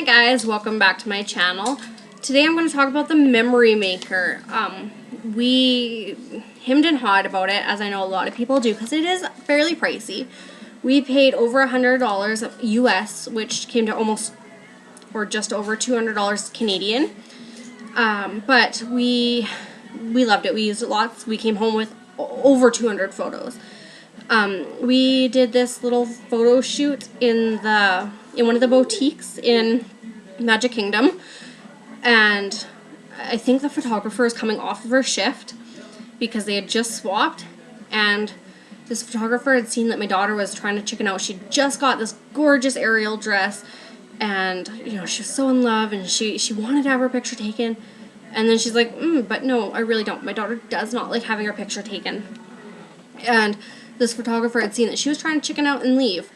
Hi guys, welcome back to my channel. Today I'm going to talk about the Memory Maker. We hemmed and hawed about it, as I know a lot of people do, because it is fairly pricey. We paid over $100 US, which came to almost, or just over $200 Canadian. But we loved it. We used it lots. We came home with over 200 photos. We did this little photo shoot in one of the boutiques in Magic Kingdom, and I think the photographer is coming off of her shift because they had just swapped, and this photographer had seen that my daughter was trying to chicken out. She just got this gorgeous Ariel dress, and she was so in love, and she wanted to have her picture taken, and then she's like, but no, I really don't. My daughter does not like having her picture taken. And this photographer had seen that she was trying to chicken out and leave.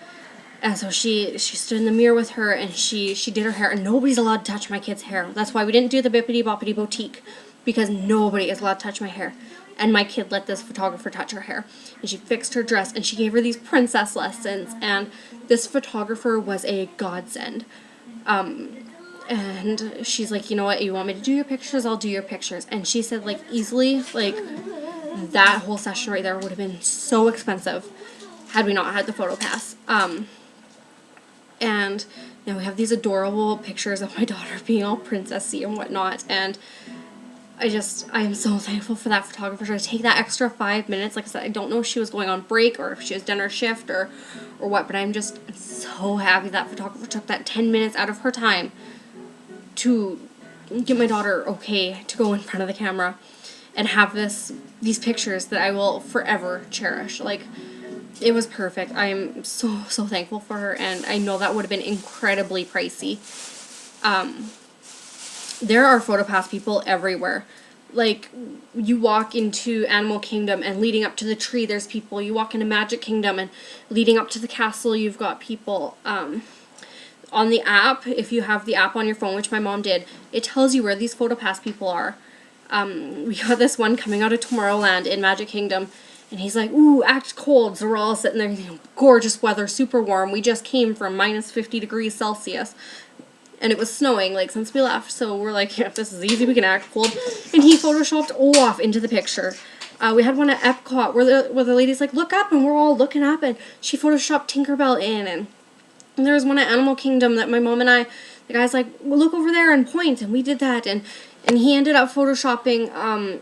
And so she stood in the mirror with her, and she did her hair, and nobody's allowed to touch my kid's hair. That's why we didn't do the Bippity Boppity Boutique, because nobody is allowed to touch my hair. And my kid let this photographer touch her hair. And she fixed her dress, and she gave her these princess lessons, and this photographer was a godsend. And she's like, you know what, you want me to do your pictures? I'll do your pictures. And she said, like, easily, like, that whole session right there would have been so expensive had we not had the photo pass. And we have these adorable pictures of my daughter being all princessy and whatnot, and I am so thankful for that photographer to take that extra 5 minutes. Like I said, I don't know if she was going on break or if she was done her shift or what, but I'm just so happy that photographer took that 10 minutes out of her time to get my daughter okay to go in front of the camera and have these pictures that I will forever cherish. Like, it was perfect. I am so thankful for her, and I know that would have been incredibly pricey. There are PhotoPass people everywhere. Like, you walk into Animal Kingdom, and leading up to the tree, there's people. You walk into Magic Kingdom, and leading up to the castle, you've got people. On the app, if you have the app on your phone, which my mom did, it tells you where these PhotoPass people are. We got this one coming out of Tomorrowland in Magic Kingdom, and he's like, ooh, act cold. So we're all sitting there, gorgeous weather, super warm. We just came from minus 50 degrees Celsius, and it was snowing, like, since we left. So we're like, yeah, this is easy, we can act cold. And he photoshopped off into the picture. We had one at Epcot where the lady's like, look up, and we're all looking up, and she photoshopped Tinkerbell in. And there was one at Animal Kingdom that my mom and I, the guy's like, well, look over there and point, and we did that, and he ended up photoshopping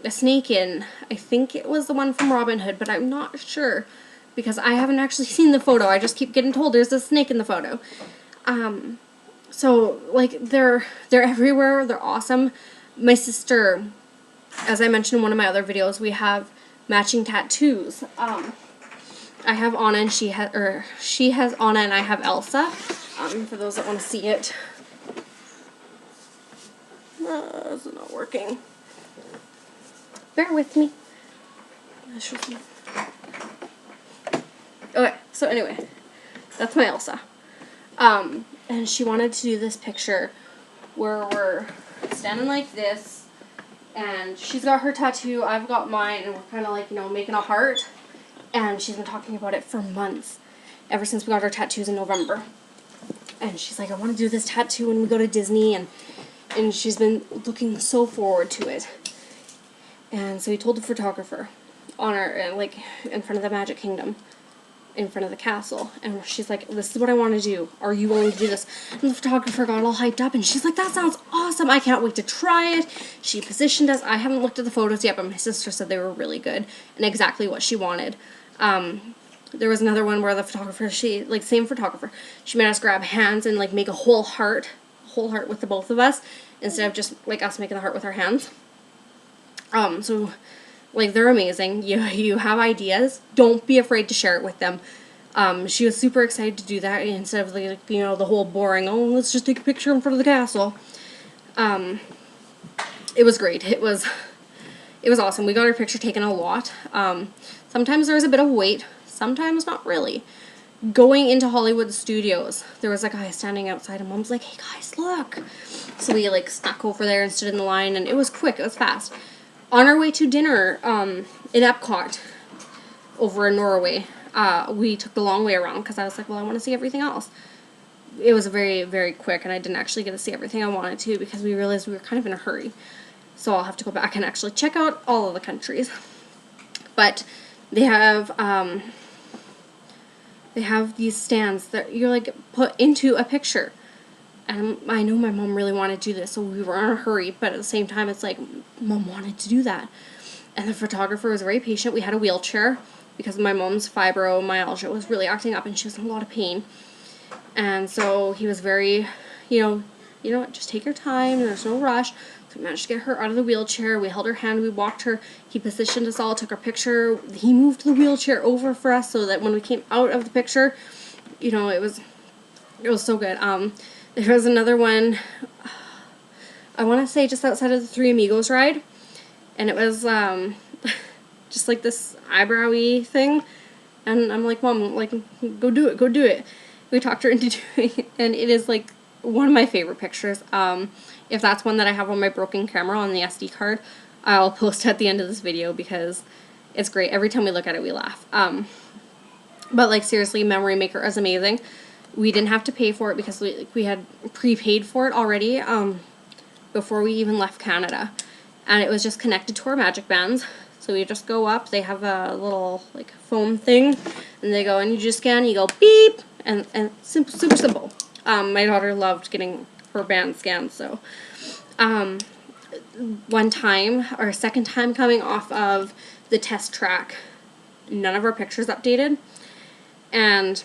a snake in. I think it was the one from Robin Hood, but I'm not sure because I haven't actually seen the photo. I just keep getting told there's a snake in the photo. So, like, they're everywhere. They're awesome. My sister, as I mentioned in one of my other videos, we have matching tattoos. I have Anna, and she has Anna, and I have Elsa. For those that want to see it. This is not working. Bear with me. Okay, so anyway, that's my Elsa. And she wanted to do this picture where we're standing like this, and she's got her tattoo, I've got mine, and we're kind of like, making a heart. And she's been talking about it for months, ever since we got our tattoos in November. And she's like, I want to do this tattoo when we go to Disney, and she's been looking so forward to it. And so we told the photographer on our, like, in front of the Magic Kingdom, in front of the castle, and she's like, this is what I want to do. Are you willing to do this? And the photographer got all hyped up, and she's like, that sounds awesome. I can't wait to try it. She positioned us. I haven't looked at the photos yet, but my sister said they were really good and exactly what she wanted. There was another one where the photographer, same photographer, she made us grab hands and, like, make a whole heart with the both of us, instead of just, like, us making the heart with our hands. So, like, they're amazing. You have ideas, don't be afraid to share it with them. She was super excited to do that, instead of, like, the whole boring, oh, let's just take a picture in front of the castle. It was great. It was awesome. We got our picture taken a lot. Sometimes there was a bit of wait, sometimes not really. Going into Hollywood Studios, there was a guy standing outside, and Mom's like, hey guys, look. So we, like, snuck over there and stood in the line, and it was quick, it was fast. On our way to dinner in Epcot over in Norway, we took the long way around because I was like, well, I want to see everything else. it was very, very quick, and I didn't actually get to see everything I wanted to because we realized we were kind of in a hurry. So I'll have to go back and actually check out all of the countries. But they have these stands that you're like put into a picture. And I know my mom really wanted to do this, so we were in a hurry, but at the same time, it's like, Mom wanted to do that. And the photographer was very patient. We had a wheelchair because my mom's fibromyalgia was really acting up and she was in a lot of pain. And so he was very, you know what, just take your time, there's no rush. So we managed to get her out of the wheelchair. We held her hand, we walked her, he positioned us all, took our picture. He moved the wheelchair over for us so that when we came out of the picture, it was so good. There was another one, I want to say just outside of the Three Amigos ride, and it was just like this eyebrowy thing, and I'm like, Mom, like, go do it. We talked her into doing it, and it is like one of my favorite pictures. If that's one that I have on my broken camera on the SD card, I'll post at the end of this video because it's great. Every time we look at it, we laugh. But like, seriously, Memory Maker is amazing. We didn't have to pay for it because we had prepaid for it already before we even left Canada. And it was just connected to our Magic Bands. So we just go up, they have a little like foam thing, and they go, and you just scan, you go beep, and super simple. My daughter loved getting her band scanned, so one time, or second time coming off of the test track, none of our pictures updated, and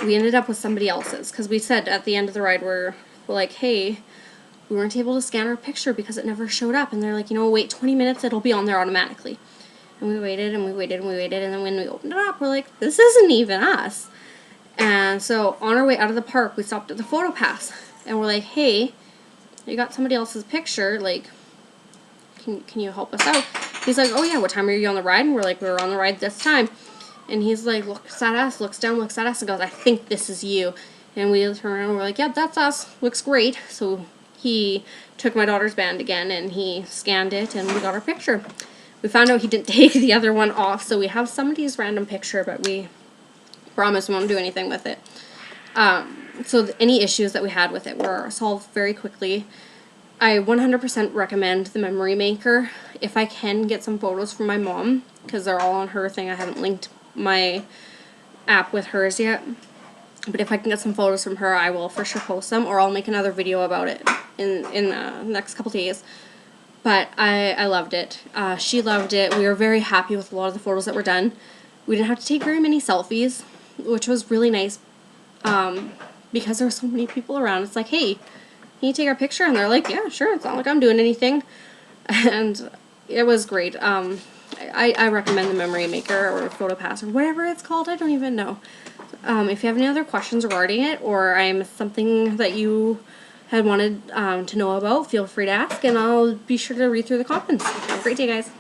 we ended up with somebody else's, because we said at the end of the ride, we're like, hey, we weren't able to scan our picture because it never showed up, and they're like, wait 20 minutes, it'll be on there automatically. And we waited, and we waited, and we waited, and then when we opened it up, we're like, this isn't even us. And so on our way out of the park, we stopped at the Photo Pass, and we're like, hey, you got somebody else's picture, like, can you help us out? He's like, oh yeah, what time are you on the ride? And we're like, we were on the ride this time. And he's like, looks at us, looks down, looks at us, and goes, I think this is you. And we turn around, and we're like, yep, that's us, looks great. So he took my daughter's band again, and he scanned it, and we got our picture. We found out he didn't take the other one off, so we have somebody's random picture, but we promise we won't do anything with it. So any issues that we had with it were solved very quickly. I 100% recommend the Memory Maker. If I can get some photos from my mom, because they're all on her thing. I haven't linked my app with hers yet. But if I can get some photos from her, I will for sure post them, or I'll make another video about it in the next couple days. But I loved it. She loved it. We were very happy with a lot of the photos that were done. We didn't have to take very many selfies, which was really nice, because there were so many people around. It's like, hey, can you take our picture? And they're like, yeah, sure. It's not like I'm doing anything. And it was great. I recommend the Memory Maker or Photo Pass or whatever it's called. I don't even know. If you have any other questions regarding it, or I missed something that you had wanted to know about, feel free to ask, and I'll be sure to read through the comments. Have a great day, guys.